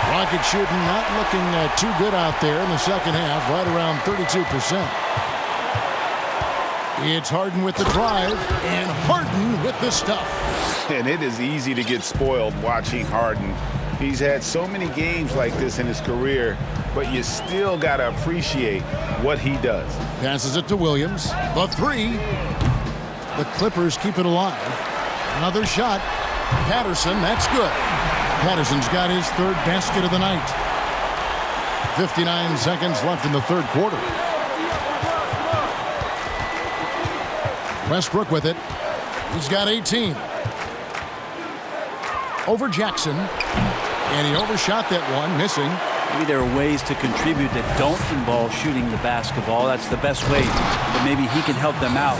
C: Rocket shooting not looking too good out there in the second half, right around 32%. It's Harden with the drive, and Harden with the stuff.
H: And it is easy to get spoiled watching Harden. He's had so many games like this in his career, but you still got to appreciate what he does.
C: Passes it to Williams. The 3. The Clippers keep it alive. Another shot. Patterson, that's good. Patterson's got his 3rd basket of the night. 59 seconds left in the 3rd quarter. Westbrook with it. He's got 18. Over Jackson. And he overshot that one, missing.
D: Maybe there are ways to contribute that don't involve shooting the basketball. That's the best way. But maybe he can help them out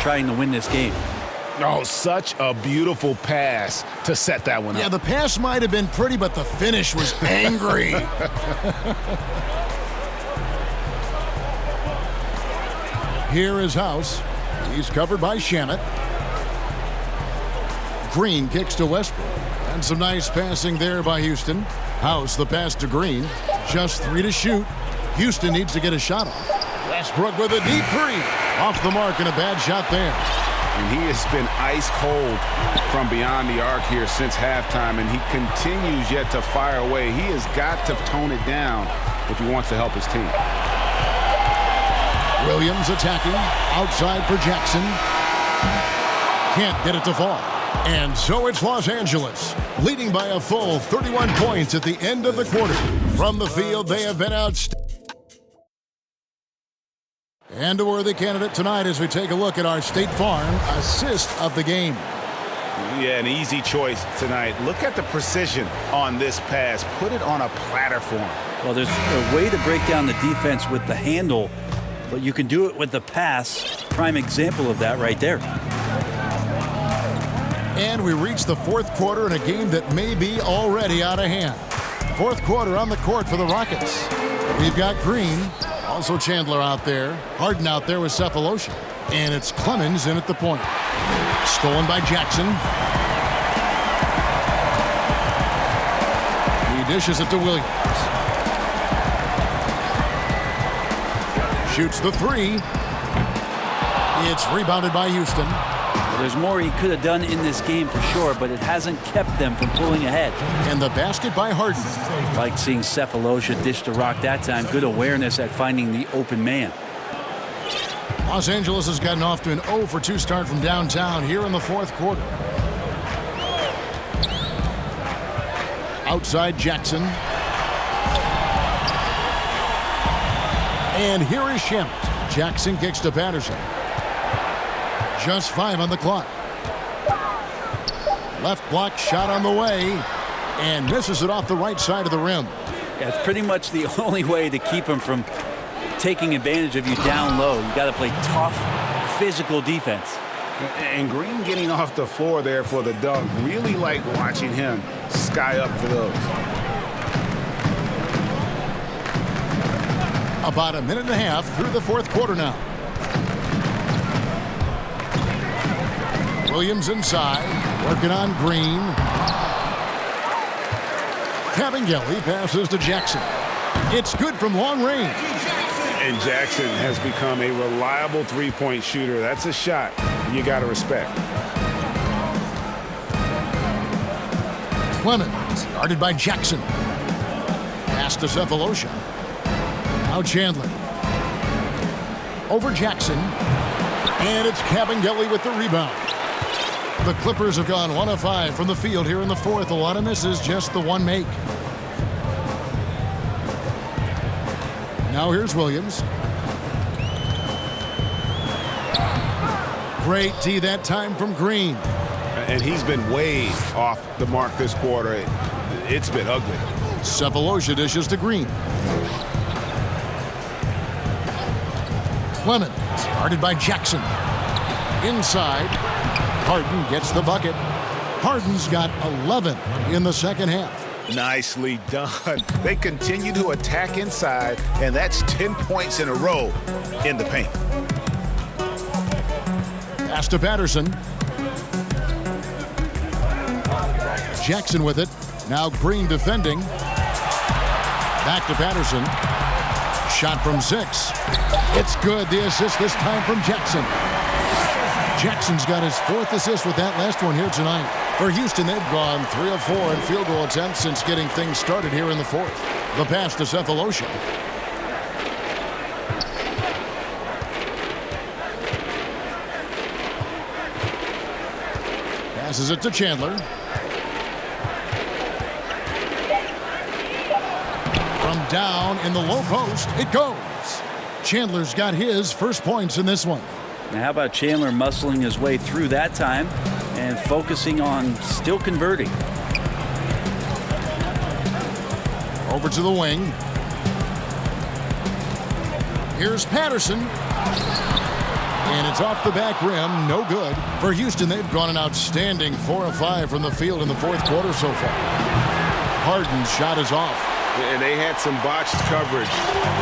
D: trying to win this game.
E: Oh, such a beautiful pass to set that one up.
C: Yeah, the pass might have been pretty, but the finish was angry. Here is House. He's covered by Shamet. Green kicks to Westbrook. And some nice passing there by Houston. House the pass to Green. Just 3 to shoot. Houston needs to get a shot off. Westbrook with a deep 3. Off the mark and a bad shot there.
F: And he has been ice cold from beyond the arc here since halftime, and he continues yet to fire away. He has got to tone it down if he wants to help his team.
C: Williams attacking. Outside for Jackson. Can't get it to fall. And so it's Los Angeles, leading by a full 31 points at the end of the quarter. From the field, they have been outstanding. And a worthy candidate tonight as we take a look at our State Farm assist of the game.
F: Yeah, an easy choice tonight. Look at the precision on this pass. Put it on a platter for him.
D: Well, there's a way to break down the defense with the handle, but you can do it with the pass. Prime example of that right there.
C: And we reach the fourth quarter in a game that may be already out of hand. Fourth quarter on the court for the Rockets. We've got Green, also Chandler out there, Harden out there with Cephalosha. And it's Clemens in at the point. Stolen by Jackson. He dishes it to Williams. Shoots the 3. It's rebounded by Houston.
D: There's more he could have done in this game for sure, but it hasn't kept them from pulling ahead.
C: And the basket by Harden.
D: Like seeing Cephalosha dish the rock that time. Good awareness at finding the open man.
C: Los Angeles has gotten off to an 0 for 2 start from downtown here in the fourth quarter. Outside Jackson. And here is Shamet. Jackson kicks to Patterson. Just 5 on the clock. Left block shot on the way. And misses it off the right side of the rim.
D: Yeah, it's pretty much the only way to keep him from taking advantage of you down low. You got to play tough, physical defense.
F: And Green getting off the floor there for the dunk. Really like watching him sky up for those.
C: About a minute and a half through the fourth quarter now. Williams inside, working on Green. Kabengele passes to Jackson. It's good from long range.
F: And Jackson has become a reliable three-point shooter. That's a shot you got to respect.
C: Clemens, guarded by Jackson. Pass to Cephalosha. Now Chandler. Over Jackson. And it's Kabengele with the rebound. The Clippers have gone 1 of 5 from the field here in the fourth. A lot of misses, just the one make. Now here's Williams. Great D that time from Green.
F: And he's been way off the mark this quarter. It's been ugly.
C: Cephalosha dishes to Green. Clemens, guarded by Jackson. Inside. Harden gets the bucket. Harden's got 11 in the second half.
F: Nicely done. They continue to attack inside, and that's 10 points in a row in the paint.
C: Pass to Patterson. Jackson with it. Now Green defending. Back to Patterson. Shot from 6. It's good. The assist this time from Jackson. Jackson's got his 4th assist with that last one here tonight. For Houston, they've gone 3 of 4 in field goal attempts since getting things started here in the fourth. The pass to Cephalosha. Passes it to Chandler. From down in the low post, it goes. Chandler's got his first points in this one.
D: Now how about Chandler muscling his way through that time and focusing on still converting?
C: Over to the wing. Here's Patterson. And it's off the back rim. No good. For Houston, they've gone an outstanding 4 of 5 from the field in the fourth quarter so far. Harden's shot is off.
E: And they had some botched coverage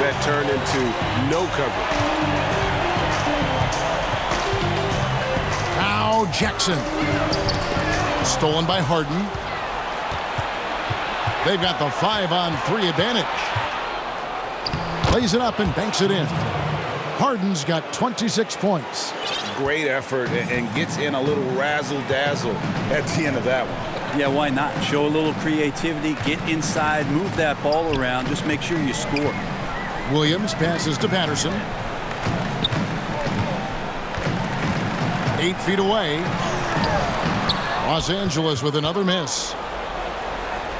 E: that turned into no coverage.
C: Jackson. Stolen by Harden. They've got the 5-on-3 advantage. Plays it up and banks it in. Harden's got 26 points.
F: Great effort and gets in a little razzle-dazzle at the end of that one.
D: Yeah, why not? Show a little creativity, get inside, move that ball around, just make sure you score.
C: Williams passes to Patterson. 8 feet away. Los Angeles with another miss.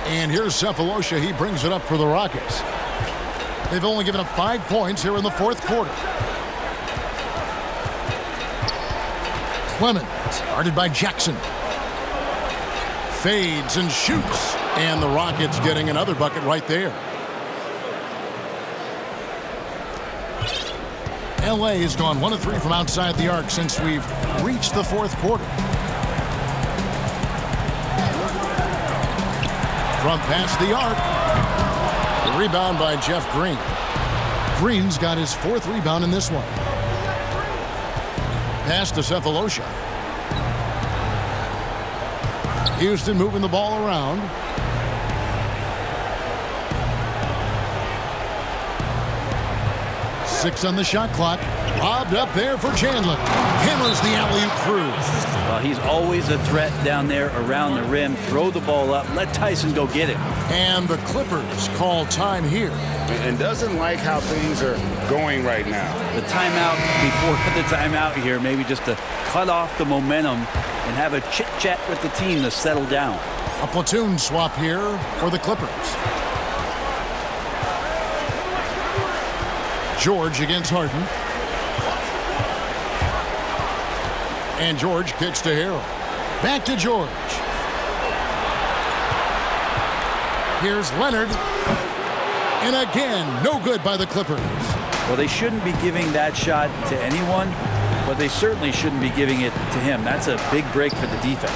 C: And here's Cephalosha. He brings it up for the Rockets. They've only given up 5 points here in the fourth quarter. Clement, guarded by Jackson. Fades and shoots. And the Rockets getting another bucket right there. LA has gone 1 of 3 from outside the arc since we've reached the fourth quarter. From past the arc. The rebound by Jeff Green. Green's got his 4th rebound in this one. Pass to Cephalosha. Houston moving the ball around. Six on the shot clock. Lobbed up there for Chandler. Hammers the alley-oop through.
D: Well, he's always a threat down there around the rim. Throw the ball up. Let Tyson go get it.
C: And the Clippers call time here.
F: And doesn't like how things are going right now.
D: The timeout before the timeout here, maybe just to cut off the momentum and have a chit-chat with the team to settle down.
C: A platoon swap here for the Clippers. George against Harden. And George kicks to Harrell. Back to George. Here's Leonard. And again, no good by the Clippers.
D: Well, they shouldn't be giving that shot to anyone, but they certainly shouldn't be giving it to him. That's a big break for the defense.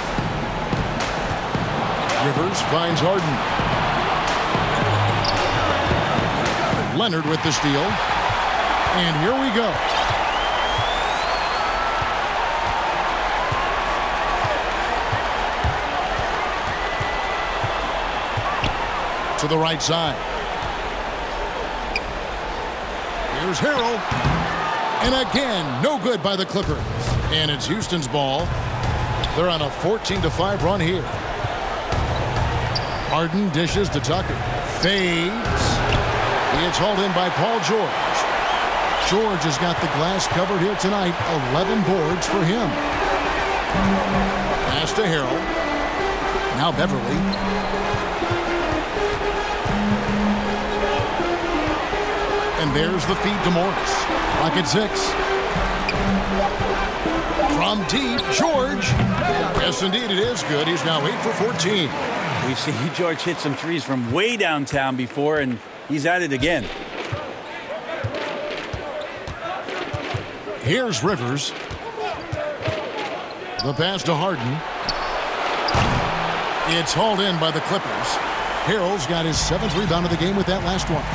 C: Rivers finds Harden. Leonard with the steal. And here we go. To the right side. Here's Harrell. And again, no good by the Clippers. And it's Houston's ball. They're on a 14-5 run here. Harden dishes to Tucker. Fades. It's hauled in by Paul George. George has got the glass covered here tonight. 11 boards for him. Pass to Harrell. Now Beverly. And there's the feed to Morris. Rocket 6. From deep, George. Yes, indeed, it is good. He's now 8 for 14.
D: We've seen George hit some threes from way downtown before, and he's at it again.
C: Here's Rivers. The pass to Harden. It's hauled in by the Clippers. Harrell's got his 7th rebound of the game with that last one.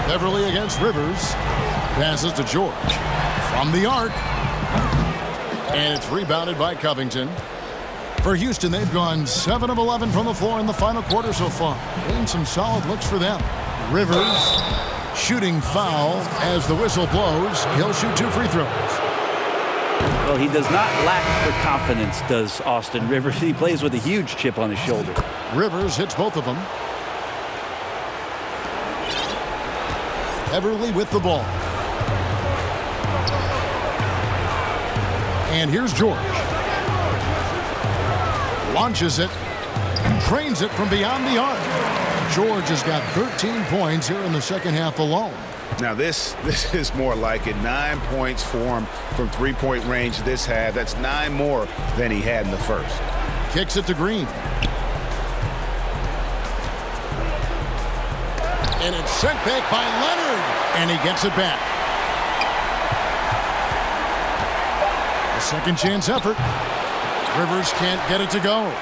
C: Beverly against Rivers. Passes to George. From the arc. And it's rebounded by Covington. For Houston, they've gone 7 of 11 from the floor in the final quarter so far. Been some solid looks for them. Rivers shooting foul as the whistle blows. He'll shoot 2 free throws.
D: Well, he does not lack for confidence, does Austin Rivers. He plays with a huge chip on his shoulder.
C: Rivers hits both of them. Beverly with the ball. And here's George. Launches it. Trains it from beyond the arc. George has got 13 points here in the second half alone.
F: Now this is more like it. 9 points for him from three-point range this half. That's 9 more than he had in the first.
C: Kicks it to Green. And it's sent back by Leonard. And he gets it back. A second chance effort. Rivers can't get it to go.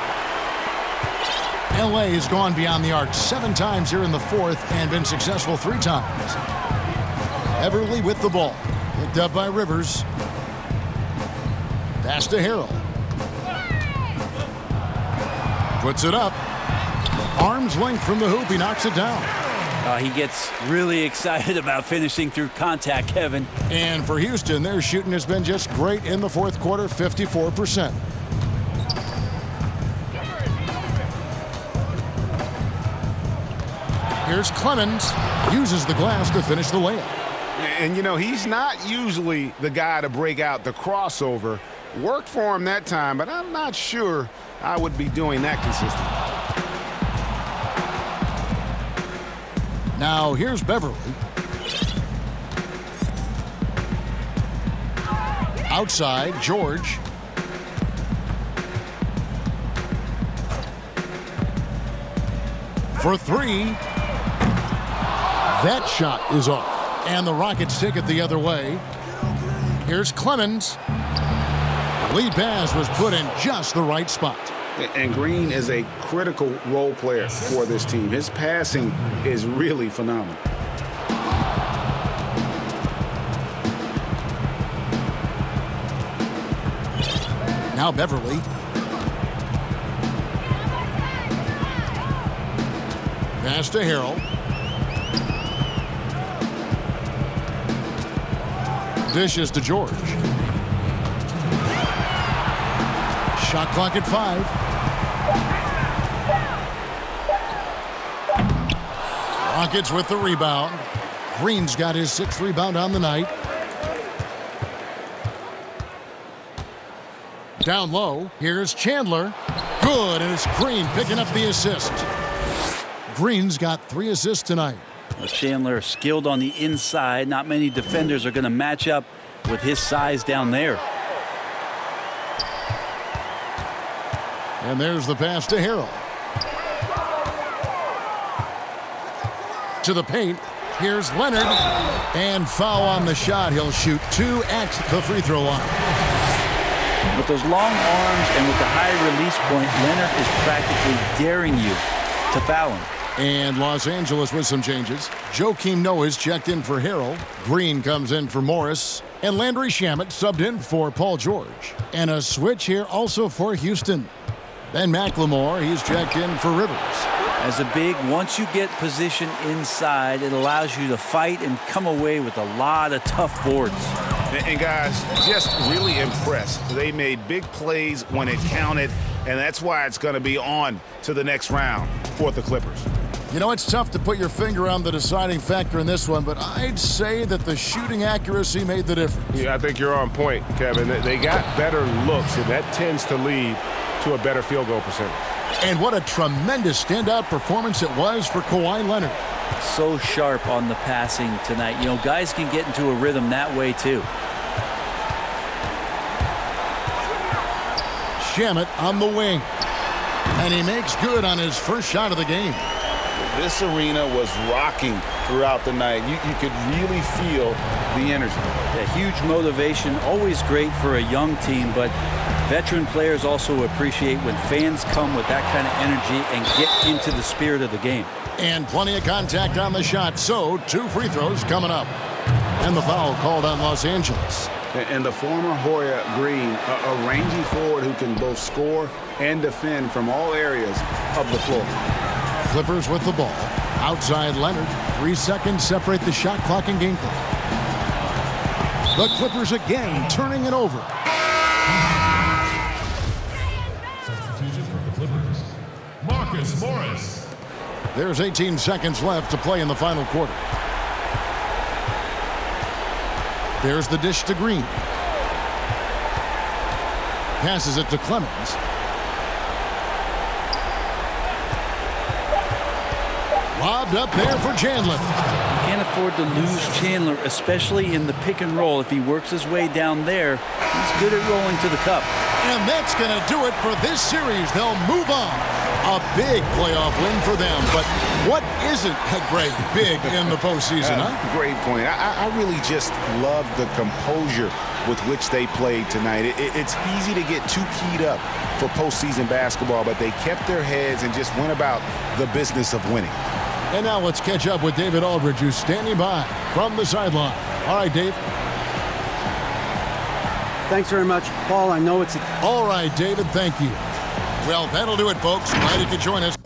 C: LA has gone beyond the arc 7 times here in the fourth and been successful 3 times. Everly with the ball. Picked up by Rivers. Pass to Harrell. Puts it up. Arm's length from the hoop. He knocks it down.
D: He gets really excited about finishing through contact, Kevin.
C: And for Houston, their shooting has been just great in the fourth quarter, 54%. Here's Clemens. Uses the glass to finish the layup.
F: And, you know, he's not usually the guy to break out the crossover. Worked for him that time, but I'm not sure I would be doing that consistently.
C: Now here's Beverly. Outside, George. For three. That shot is off. And the Rockets take it the other way. Here's Clemens. Lead pass was put in just the right spot.
F: And Green is a critical role player for this team. His passing is really phenomenal.
C: Now Beverly. Pass to Harrell. Dishes to George. Shot clock at 5. Rockets with the rebound. Green's got his 6th rebound on the night. Down low, here's Chandler. Good, and it's Green picking up the assist. Green's got 3 assists tonight.
D: Chandler skilled on the inside. Not many defenders are going to match up with his size down there.
C: And there's the pass to Harrell. To the paint. Here's Leonard. And foul on the shot. He'll shoot 2 at the free throw line.
D: With those long arms and with the high release point, Leonard is practically daring you to foul him.
C: And Los Angeles with some changes. Joakim Noah's checked in for Harrell. Green comes in for Morris. And Landry Shamet subbed in for Paul George. And a switch here also for Houston. Ben McLemore, he's checked in for Rivers.
D: As a big, once you get position inside, it allows you to fight and come away with a lot of tough boards.
F: And guys, just really impressed. They made big plays when it counted, and that's why it's going to be on to the next round for the Clippers.
C: You know, it's tough to put your finger on the deciding factor in this one, but I'd say that the shooting accuracy made the difference.
E: Yeah, I think you're on point, Kevin. They got better looks, and that tends to lead to a better field goal percentage.
C: And what a tremendous standout performance it was for Kawhi Leonard.
D: So sharp on the passing tonight. You know, guys can get into a rhythm that way, too.
C: Shamet on the wing. And he makes good on his first shot of the game.
F: This arena was rocking throughout the night. You could really feel the energy.
D: A huge motivation, always great for a young team, but veteran players also appreciate when fans come with that kind of energy and get into the spirit of the game.
C: And plenty of contact on the shot, so 2 free throws coming up. And the foul called on Los Angeles.
F: And the former Hoya Green, a rangy forward who can both score and defend from all areas of the floor.
C: Clippers with the ball. Outside Leonard. 3 seconds separate the shot clock and game clock. The Clippers again turning it over.
A: Substitution for the Clippers, Marcus Morris.
C: There's 18 seconds left to play in the final quarter. There's the dish to Green. Passes it to Clemens. Lobbed up there for Chandler.
D: Can't afford to lose Chandler, especially in the pick and roll. If he works his way down there, he's good at rolling to the cup.
C: And that's going to do it for this series. They'll move on. A big playoff win for them. But what isn't a great big in the postseason, huh?
F: Great point. I really just love the composure with which they played tonight. It's easy to get too keyed up for postseason basketball, but they kept their heads and just went about the business of winning.
C: And now let's catch up with David Aldridge, who's standing by from the sideline. All right, Dave.
I: Thanks very much, Paul. I know it's
C: All right, David, thank you. Well, that'll do it, folks. Glad you could join us.